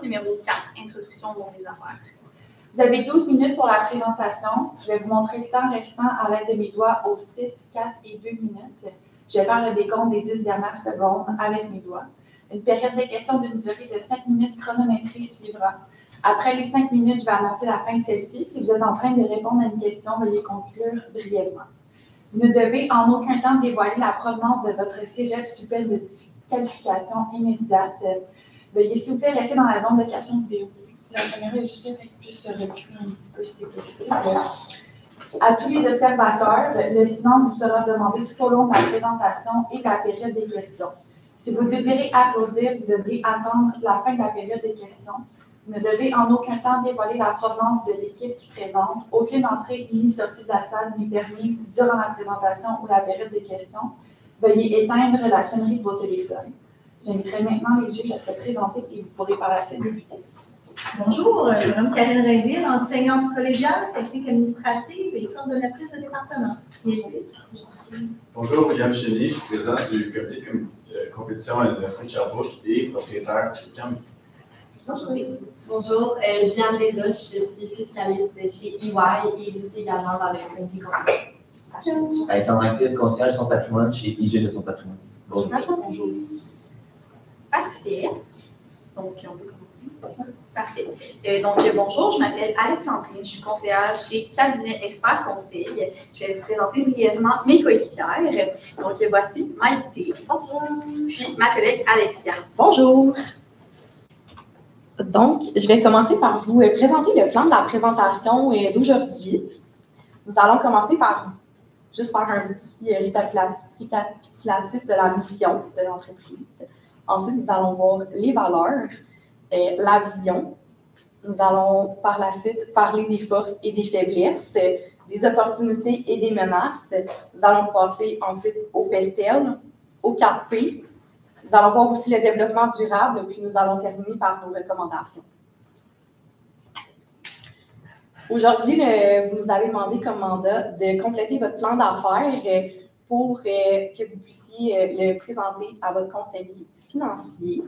Numéro 4, Introduction au monde des affaires. Vous avez 12 minutes pour la présentation. Je vais vous montrer le temps restant à l'aide de mes doigts aux 6, 4 et 2 minutes. Je vais faire le décompte des 10 dernières secondes avec mes doigts. Une période de questions d'une durée de 5 minutes chronométrée suivra. Après les 5 minutes, je vais annoncer la fin de celle-ci. Si vous êtes en train de répondre à une question, veuillez conclure brièvement. Vous ne devez en aucun temps dévoiler la provenance de votre cégep sous peine de disqualification immédiate. Veuillez s'il vous plaît rester dans la zone de caption vidéo. La caméra est juste reculer un petit peu si c'est possible. À tous les observateurs, le silence vous sera demandé tout au long de la présentation et de la période des questions. Si vous désirez applaudir, vous devrez attendre la fin de la période des questions. Vous ne devez en aucun temps dévoiler la provenance de l'équipe qui présente. Aucune entrée ni sortie de la salle n'est permise durant la présentation ou la période des questions. Veuillez éteindre la sonnerie de vos téléphones. J'inviterai maintenant les juges à se présenter et vous pourrez par la suite débuter. Bonjour, je m'appelle Karine Rainville, enseignante collégiale, technique administrative et coordonnatrice de département. Bonjour, William Chénier, je suis président du comité de compétition à l'Université de Sherbrooke et propriétaire chez Camus. Bonjour, Juliane Desroches, je suis fiscaliste chez EY et je suis également dans le comité compétition. Alexandre Active, conseillère de son patrimoine chez IG de son patrimoine. Bonjour. Bonjour. Parfait. Donc, on peut commencer. Parfait. Bonjour, je m'appelle Alexandrine, je suis conseillère chez Cabinet Expert Conseil. Je vais vous présenter brièvement mes coéquipières. Donc, voici Maïté. Bonjour. Puis ma collègue Alexia. Bonjour. Donc, je vais commencer par vous présenter le plan de la présentation d'aujourd'hui. Nous allons commencer par juste faire un petit récapitulatif de la mission de l'entreprise. Ensuite, nous allons voir les valeurs, la vision. Nous allons par la suite parler des forces et des faiblesses, des opportunités et des menaces. Nous allons passer ensuite au PESTEL, au 4P. Nous allons voir aussi le développement durable, puis nous allons terminer par nos recommandations. Aujourd'hui, vous nous avez demandé comme mandat de compléter votre plan d'affaires pour que vous puissiez le présenter à votre conseiller financier.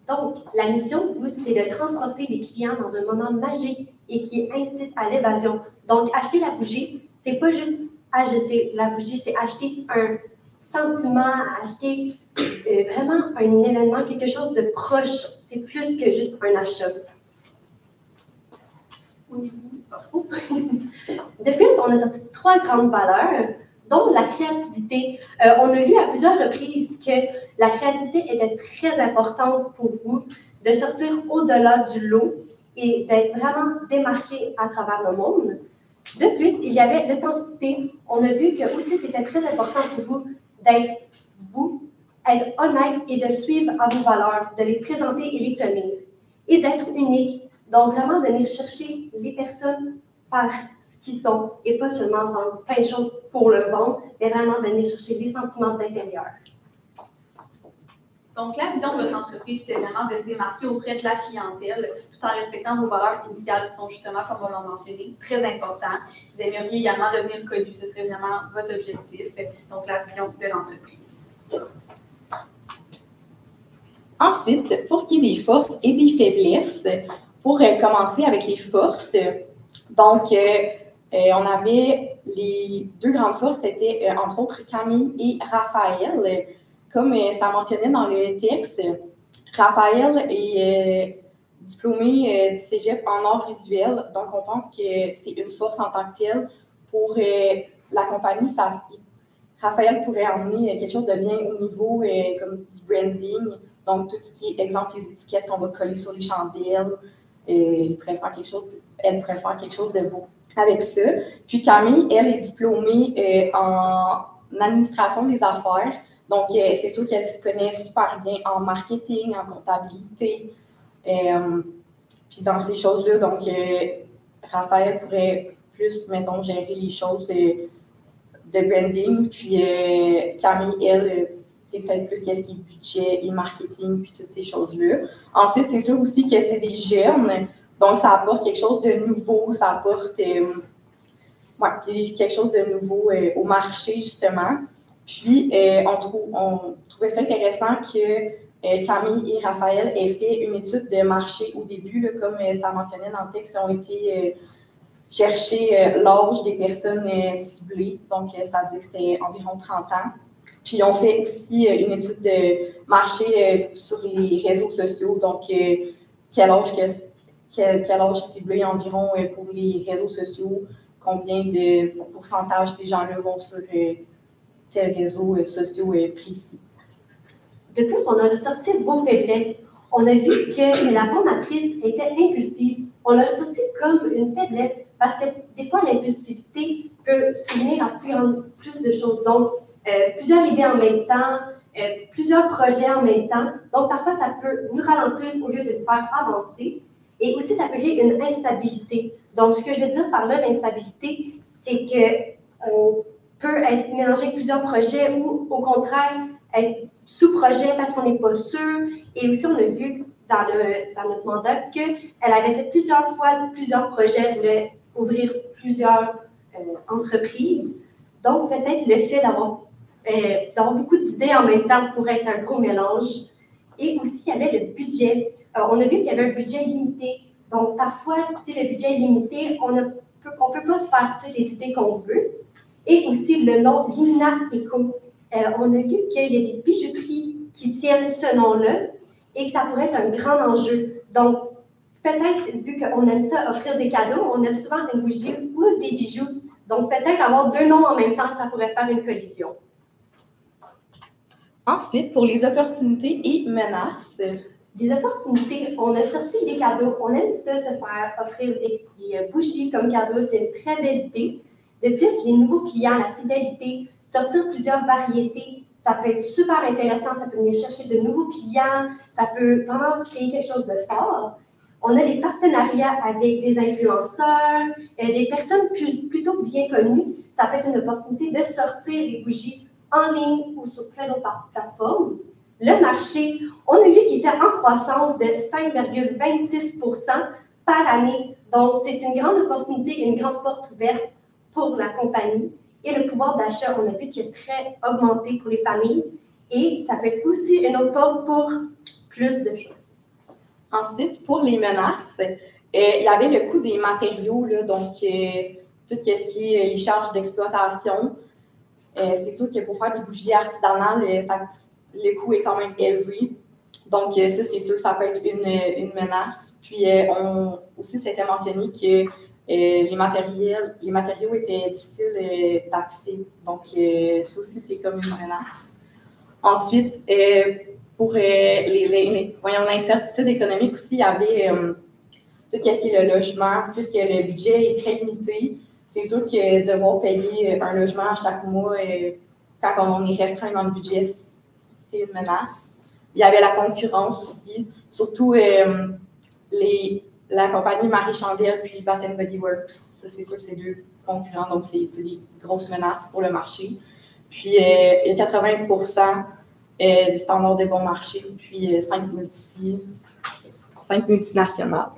Donc, la mission, c'est de transporter les clients dans un moment magique et qui incite à l'évasion. Donc, acheter la bougie, c'est pas juste acheter la bougie, c'est acheter un sentiment, acheter vraiment un événement, quelque chose de proche. C'est plus que juste un achat. De plus, on a sorti 3 grandes valeurs, dont la créativité. On a lu à plusieurs reprises que la créativité était très importante pour vous, de sortir au-delà du lot et d'être vraiment démarqué à travers le monde. De plus, il y avait l'authenticité. On a vu que aussi c'était très important pour vous d'être vous, être honnête et de suivre à vos valeurs, de les présenter et les tenir, et d'être unique. Donc, vraiment venir chercher les personnes par ce qu'ils sont et pas seulement vendre plein de choses pour le vendre, mais vraiment venir chercher des sentiments d'intérieur. Donc, la vision de votre entreprise, c'est vraiment de se démarquer auprès de la clientèle tout en respectant vos valeurs initiales qui sont justement, comme on l'a mentionné, très importantes. Vous aimeriez également devenir connu, ce serait vraiment votre objectif. Donc, la vision de l'entreprise. Ensuite, pour ce qui est des forces et des faiblesses, pour commencer avec les forces, donc, on avait les 2 grandes forces, c'était entre autres Camille et Raphaël. Comme ça mentionnait dans le texte, Raphaël est diplômé du cégep en arts visuels, donc on pense que c'est une force en tant que telle pour la compagnie Safi. Raphaël pourrait emmener quelque chose de bien au niveau comme du branding, donc tout ce qui est, exemple, les étiquettes qu'on va coller sur les chandelles. Elle pourrait faire quelque chose de beau avec ça. Puis Camille, elle est diplômée en administration des affaires. Donc, c'est sûr qu'elle se connaît super bien en marketing, en comptabilité. Puis dans ces choses-là, donc, Raphaël pourrait plus, mettons, gérer les choses de branding. Puis Camille, elle, c'est peut-être plus qu'est-ce qui est budget et marketing, puis toutes ces choses-là. Ensuite, c'est sûr aussi que c'est des jeunes, donc ça apporte quelque chose de nouveau, ça apporte quelque chose de nouveau au marché, justement. Puis, on trouvait ça intéressant que Camille et Raphaël aient fait une étude de marché au début, là, comme ça mentionnait dans le texte, ils ont été chercher l'âge des personnes ciblées, donc ça dit que c'était environ 30 ans. Puis ils ont fait aussi une étude de marché sur les réseaux sociaux, donc quel âge ciblé environ pour les réseaux sociaux, combien de pourcentage ces gens-là vont sur tel réseau sociaux précis. De plus, on a ressorti vos faiblesses. On a vu que la formatrice était impulsive. On l'a ressorti comme une faiblesse parce que des fois, l'impulsivité peut s'unir à plus de choses. Donc, plusieurs idées en même temps, plusieurs projets en même temps. Donc, parfois, ça peut nous ralentir au lieu de nous faire avancer. Et aussi, ça peut créer une instabilité. Donc, ce que je veux dire par là, l'instabilité, c'est qu'on peut être mélangé avec plusieurs projets ou, au contraire, être sous-projet parce qu'on n'est pas sûr. Et aussi, on a vu dans notre mandat qu'elle avait fait plusieurs fois plusieurs projets, elle voulait ouvrir plusieurs entreprises. Donc, peut-être le fait d'avoir beaucoup d'idées en même temps pourrait être un gros mélange. Et aussi, il y avait le budget. On a vu qu'il y avait un budget limité. Donc, parfois, si le budget est limité, on ne peut pas faire toutes les idées qu'on veut. Et aussi, le nom Lumina Eco. On a vu qu'il y a des bijouteries qui tiennent ce nom-là et que ça pourrait être un grand enjeu. Donc, peut-être, vu qu'on aime ça, offrir des cadeaux, on offre souvent une bougie ou des bijoux. Donc, peut-être avoir deux noms en même temps, ça pourrait faire une collision. Ensuite, pour les opportunités et menaces. Des opportunités, on a sorti des cadeaux. On aime ça, se faire offrir des bougies comme cadeau. C'est une très belle idée. De plus, les nouveaux clients, la fidélité, sortir plusieurs variétés, ça peut être super intéressant. Ça peut venir chercher de nouveaux clients. Ça peut vraiment créer quelque chose de fort. On a des partenariats avec des influenceurs, des personnes plutôt bien connues. Ça peut être une opportunité de sortir les bougies en ligne ou sur plein d'autres plateformes. Le marché, on a vu qu'il était en croissance de 5,26 % par année. Donc, c'est une grande opportunité, une grande porte ouverte pour la compagnie. Et le pouvoir d'achat, on a vu qu'il est très augmenté pour les familles. Et ça peut être aussi une autre porte pour plus de choses. Ensuite, pour les menaces, il y avait le coût des matériaux, là, donc tout ce qui est les charges d'exploitation. C'est sûr que pour faire des bougies artisanales, le coût est quand même élevé. Donc, ça, c'est sûr que ça peut être une menace. Puis, aussi, c'était mentionné que les matériaux étaient difficiles d'accès. Donc, ça aussi, c'est comme une menace. Ensuite, pour l'incertitude économique aussi, il y avait tout ce qui est le logement, puisque le budget est très limité. C'est sûr que devoir payer un logement à chaque mois, quand on est restreint dans le budget, c'est une menace. Il y avait la concurrence aussi, surtout la compagnie Marie Chandelle puis Bath & Body Works. Ça, c'est sûr que c'est deux concurrents, donc c'est des grosses menaces pour le marché. Puis, il y a 80% des standards de bon marché, puis 5 multinationales.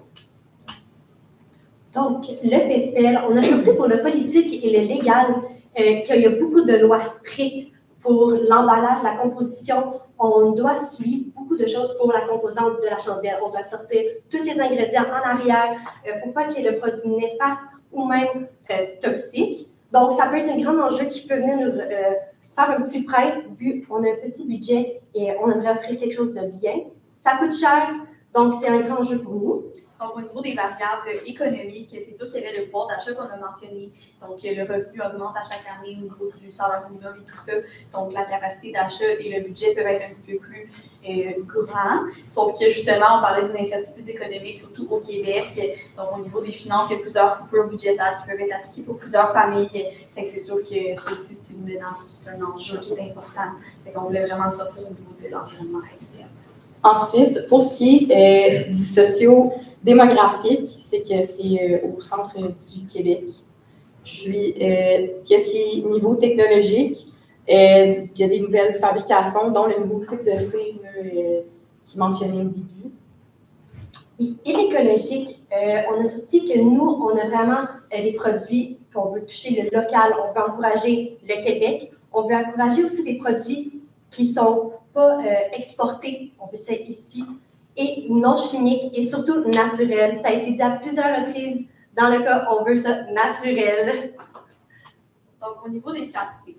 Donc, le PESTEL, on a sorti pour le politique et le légal qu'il y a beaucoup de lois strictes pour l'emballage, la composition. On doit suivre beaucoup de choses pour la composante de la chandelle. On doit sortir tous ces ingrédients en arrière pour pas qu'il y ait le produit néfaste ou même toxique. Donc, ça peut être un grand enjeu qui peut venir nous faire un petit frein, vu qu'on a un petit budget et on aimerait offrir quelque chose de bien. Ça coûte cher, donc c'est un grand enjeu pour nous. Donc, au niveau des variables économiques, c'est sûr qu'il y avait le pouvoir d'achat qu'on a mentionné. Donc, le revenu augmente à chaque année au niveau du salaire minimum et tout ça. Donc, la capacité d'achat et le budget peuvent être un petit peu plus grands. Sauf que, justement, on parlait d'une incertitude économique, surtout au Québec. Donc, au niveau des finances, il y a plusieurs coupures budgétaires qui peuvent être appliquées pour plusieurs familles. Fait que c'est sûr que ça aussi, c'est une menace, c'est un enjeu qui est important. Fait qu'on voulait vraiment sortir au niveau de l'environnement externe. Ensuite, pour ce qui est du socio-démographique, c'est que c'est au centre du Québec. Puis, qu'est-ce qui est niveau technologique? Il y a des nouvelles fabrications, dont le nouveau type de cire qui mentionnait au début. Et l'écologique, on a sorti que nous, on a vraiment des produits qu'on veut toucher le local, on veut encourager le Québec, on veut encourager aussi des produits qui sont pas exportés, on veut ça ici, et non chimiques et surtout naturels. Ça a été dit à plusieurs reprises. Dans le cas, on veut ça naturel. Donc, au niveau des quantités,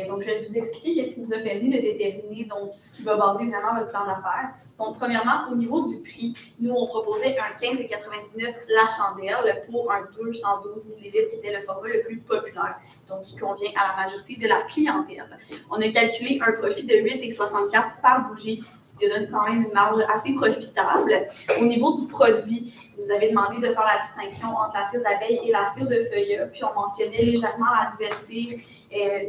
donc, je vais vous expliquer ce qui nous a permis de déterminer donc, ce qui va baser vraiment votre plan d'affaires. Donc, premièrement, au niveau du prix, nous, on proposait un 15,99 la chandelle pour un 212 ml qui était le format le plus populaire, donc qui convient à la majorité de la clientèle. On a calculé un profit de 8,64 par bougie, ce qui donne quand même une marge assez profitable. Au niveau du produit, vous avez demandé de faire la distinction entre la cire d'abeille et la cire de soya, puis on mentionnait légèrement la nouvelle cire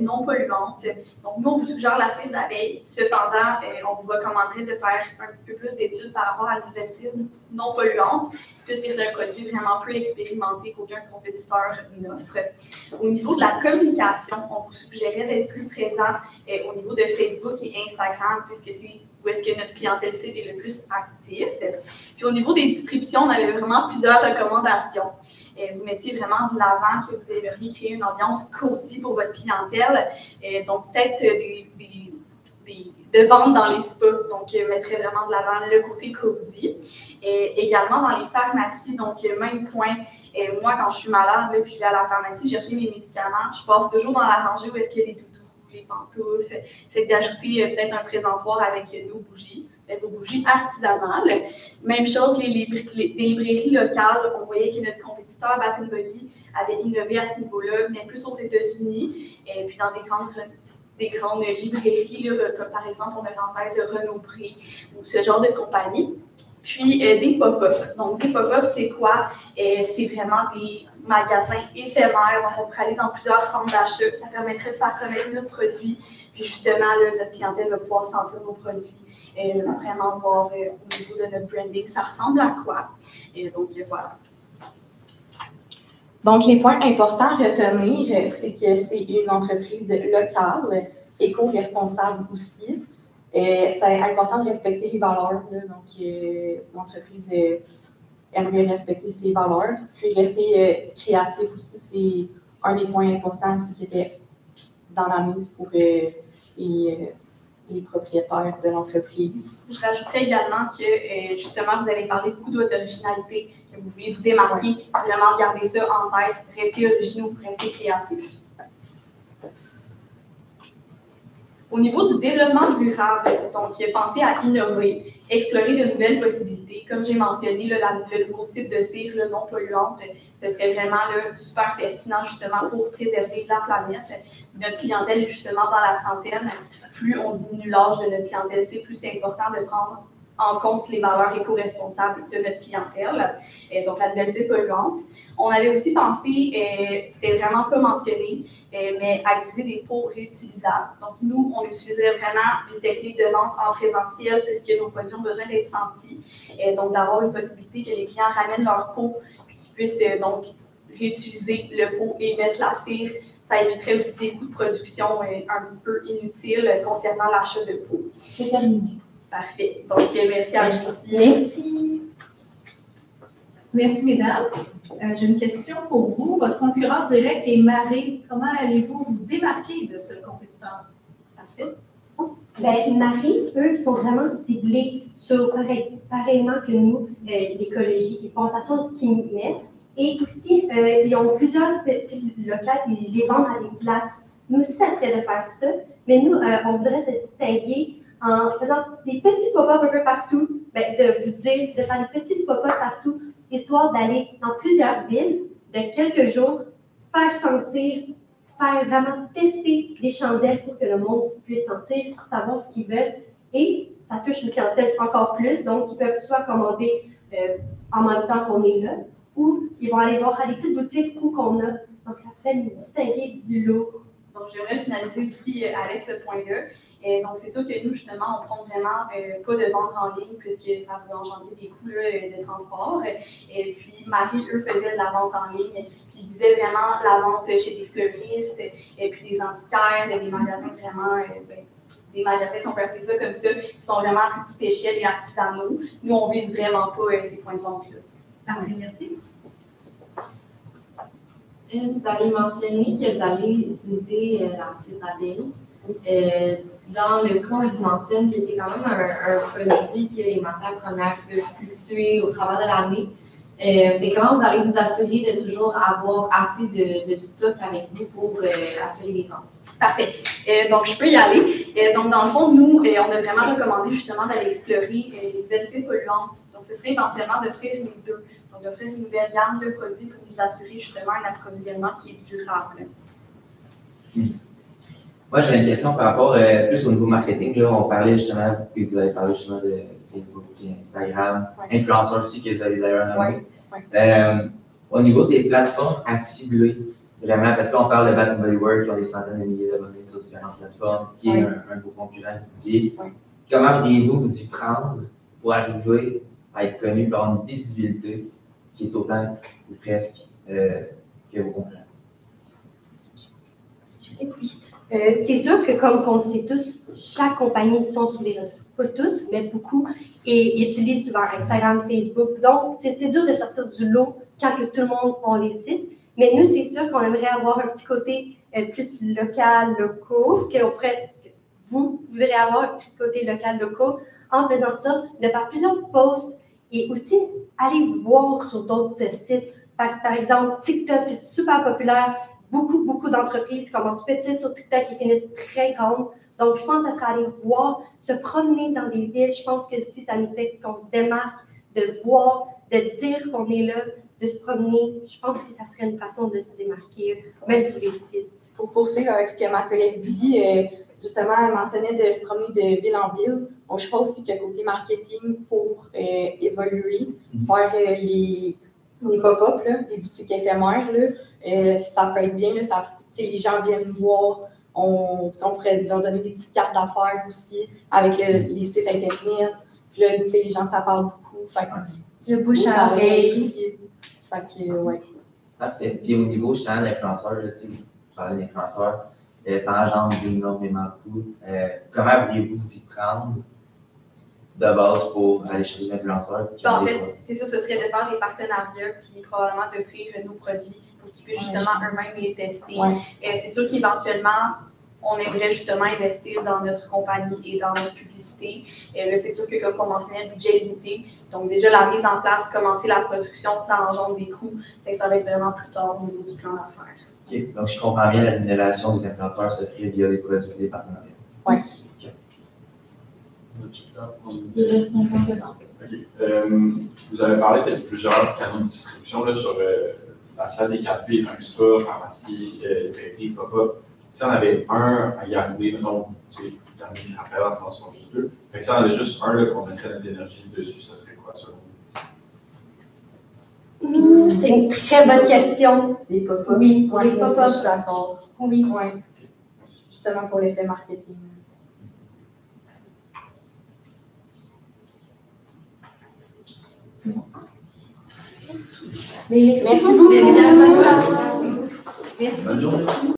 non polluante. Donc, nous, on vous suggère la cire d'abeille. Cependant, on vous recommanderait de faire un petit peu plus d'études par rapport à la nouvelle cire non polluante, puisque c'est un produit vraiment plus expérimenté qu'aucun compétiteur n'offre. Au niveau de la communication, on vous suggérait d'être plus présent au niveau de Facebook et Instagram, puisque c'est où est-ce que notre clientèle cible est le plus active. Puis au niveau des distributions, on avait vraiment plusieurs recommandations. Vous mettiez vraiment de l'avant que vous aimeriez créer une ambiance cosy pour votre clientèle. Donc, peut-être de vente dans les spas. Donc, mettrait vraiment de l'avant le côté cosy. Et également dans les pharmacies, donc même point, moi quand je suis malade, là, puis je vais à la pharmacie chercher mes médicaments, je passe toujours dans la rangée où est-ce qu'il y a des doudous, les pantoufles, fait que d'ajouter peut-être un présentoir avec nos bougies. Vos bougies artisanales. Même chose, les librairies locales, on voyait que notre compétiteur Baton Rouge avait innové à ce niveau-là, mais plus aux États-Unis, et puis dans des grandes librairies, là, comme par exemple, on avait en tête de Renaud-Bré ou ce genre de compagnie. Puis des pop-up. Donc, des pop-up, c'est quoi? C'est vraiment des magasins éphémères. Donc, on peut aller dans plusieurs centres d'achat. Ça permettrait de faire connaître notre produit. Puis justement, là, notre clientèle va pouvoir sentir nos produits. Vraiment voir au niveau de notre branding, ça ressemble à quoi. Donc, voilà. Donc, les points importants à retenir, c'est que c'est une entreprise locale, éco-responsable aussi. C'est important de respecter les valeurs. Là, donc, l'entreprise aimerait respecter ses valeurs. Puis, rester créatif aussi, c'est un des points importants aussi qui était dans la mise pour les propriétaires de l'entreprise. Je rajouterais également que, justement, vous avez parlé beaucoup de votre originalité, que vous voulez vous démarquer, vraiment garder ça en tête, rester originaux, rester créatifs. Au niveau du développement durable, donc pensez à innover, explorer de nouvelles possibilités. Comme j'ai mentionné, là, le nouveau type de cire non polluante, ce serait vraiment là, super pertinent justement pour préserver la planète. Notre clientèle est justement dans la trentaine. Plus on diminue l'âge de notre clientèle, c'est plus important de prendre en compte les valeurs éco-responsables de notre clientèle, donc la nouvelle cire polluante. On avait aussi pensé, c'était vraiment pas mentionné, mais à utiliser des pots réutilisables. Donc nous, on utiliserait vraiment une technique de vente en présentiel puisque nos produits ont besoin d'être sentis, donc d'avoir une possibilité que les clients ramènent leur pot et qu'ils puissent donc réutiliser le pot et mettre la cire. Ça éviterait aussi des coûts de production un petit peu inutiles concernant l'achat de pots. C'est terminé. Parfait. Donc, merci à vous. Merci. Merci, mesdames. J'ai une question pour vous. Votre concurrent direct est Marie. Comment allez-vous vous démarquer de ce compétiteur? Parfait. Ben, Marie, eux, ils sont vraiment ciblés sur, pareillement que nous, l'écologie. Ils font attention à ce qu'ils mettent. Et aussi, ils ont plusieurs petits locales, ils les vendent à des places. Nous aussi, ça serait de faire ça. Mais nous, on voudrait se distinguer en faisant des petits pop-up un peu partout, ben, de vous dire, de faire des petits pop-up partout, histoire d'aller dans plusieurs villes, de quelques jours, faire sentir, faire vraiment tester des chandelles pour que le monde puisse sentir, savoir ce qu'ils veulent. Et ça touche une clientèle encore plus, donc ils peuvent soit commander en même temps qu'on est là, ou ils vont aller voir à des petites boutiques où qu'on a. Donc ça ferait nous distinguer du lot. Donc, j'aimerais finaliser aussi avec ce point-là. Donc, c'est sûr que nous, justement, on prend vraiment pas de vente en ligne puisque ça va engendrer des coûts de transport. Et puis, Marie, eux, faisaient de la vente en ligne. Puis, ils faisaient vraiment la vente chez des fleuristes et puis des antiquaires, des magasins vraiment, des magasins, si on peut appeler ça comme ça, qui sont vraiment à petite échelle et artisanaux. Nous, on vise vraiment pas ces points de vente-là. Parfait, merci. Vous avez mentionné que vous allez utiliser la cire d'abeille. Dans le cas où il mentionne que c'est quand même un produit que les matières premières peuvent fluctuer au travers de l'année, mais comment vous allez vous assurer de toujours avoir assez de stock avec vous pour assurer les ventes? Parfait. Donc, je peux y aller. Donc, dans le fond, nous, on a vraiment recommandé justement d'aller explorer les nouvelles cibles polluantes. Donc, ce serait éventuellement d'offrir les deux. Donc, d'offrir une nouvelle gamme de produits pour nous assurer justement un approvisionnement qui est durable. Moi, j'ai une question par rapport plus au niveau marketing. Là, on parlait justement, puis vous avez parlé justement de Facebook, Instagram, influenceurs aussi que vous avez d'ailleurs nommé. Au niveau des plateformes à cibler, vraiment, parce qu'on parle de Bath & Body Works qui ont des centaines de milliers d'abonnés sur différentes plateformes, qui est un beau concurrent qui comment pourriez-vous vous y prendre pour arriver à être connu, pour avoir une visibilité qui est autant ou presque que vos concurrents? Oui. C'est sûr que, comme on le sait tous, chaque compagnie sont sur les réseaux, pas tous, mais beaucoup, et utilisent souvent Instagram, Facebook. Donc, c'est dur de sortir du lot quand que tout le monde on les cite. Mais nous, c'est sûr qu'on aimerait avoir un petit côté plus local, locaux, vous irez avoir un petit côté local, locaux, en faisant ça, de faire plusieurs posts et aussi aller voir sur d'autres sites. Par exemple, TikTok, c'est super populaire. Beaucoup d'entreprises commencent petites sur TikTok et finissent très grandes. Donc, je pense que ça sera aller voir, se promener dans des villes. Je pense que si ça nous fait qu'on se démarque, de voir, de dire qu'on est là, de se promener, je pense que ça serait une façon de se démarquer, même sur les sites. Pour poursuivre avec ce que ma collègue dit, justement, elle mentionnait de se promener de ville en ville. Donc, je crois aussi qu'il y a côté marketing pour évoluer, faire les pop-up, les boutiques éphémères, ça peut être bien. Là, les gens viennent voir. On pourrait leur donner des petites cartes d'affaires aussi avec les sites Internet. Puis là, les gens, ça parle beaucoup. Du bouche à oreille aussi. Fait que, ouais. Parfait. Puis au niveau, justement, de l'influenceur, vous parlez d'influenceur, ça engendre énormément de coûts. Comment pourriez-vous y prendre de base pour aller chez les influenceurs? En fait, c'est ça, ce serait de faire des partenariats, puis probablement d'offrir nos produits pour qu'ils puissent justement eux-mêmes les tester. C'est sûr qu'éventuellement, on aimerait justement investir dans notre compagnie et dans notre publicité. Là, c'est sûr que, comme on mentionnait, le budget est limité. Donc, déjà, la mise en place, commencer la production, ça engendre des coûts. Et ça va être vraiment plus tard au niveau du plan d'affaires. OK. Donc, je comprends bien, la rémunération des influenceurs se ferait via les produits et des partenariats. Oui. Il reste 50 secondes. OK. Vous avez parlé de plusieurs canaux de distribution là, sur la salle des 4P, Extra, pharmacie, librairie, pop-up. Si on avait un à y arriver, mettons, c'est terminé après la transformation juste deux. Fait que si on avait juste un qu'on mettrait notre énergie dessus, ça serait quoi selon vous? C'est une très bonne question. Les pop-up. Oui, les pop-up. Je suis d'accord. Oui. Ouais. Justement pour l'effet marketing. Merci beaucoup. Merci. Bonne journée.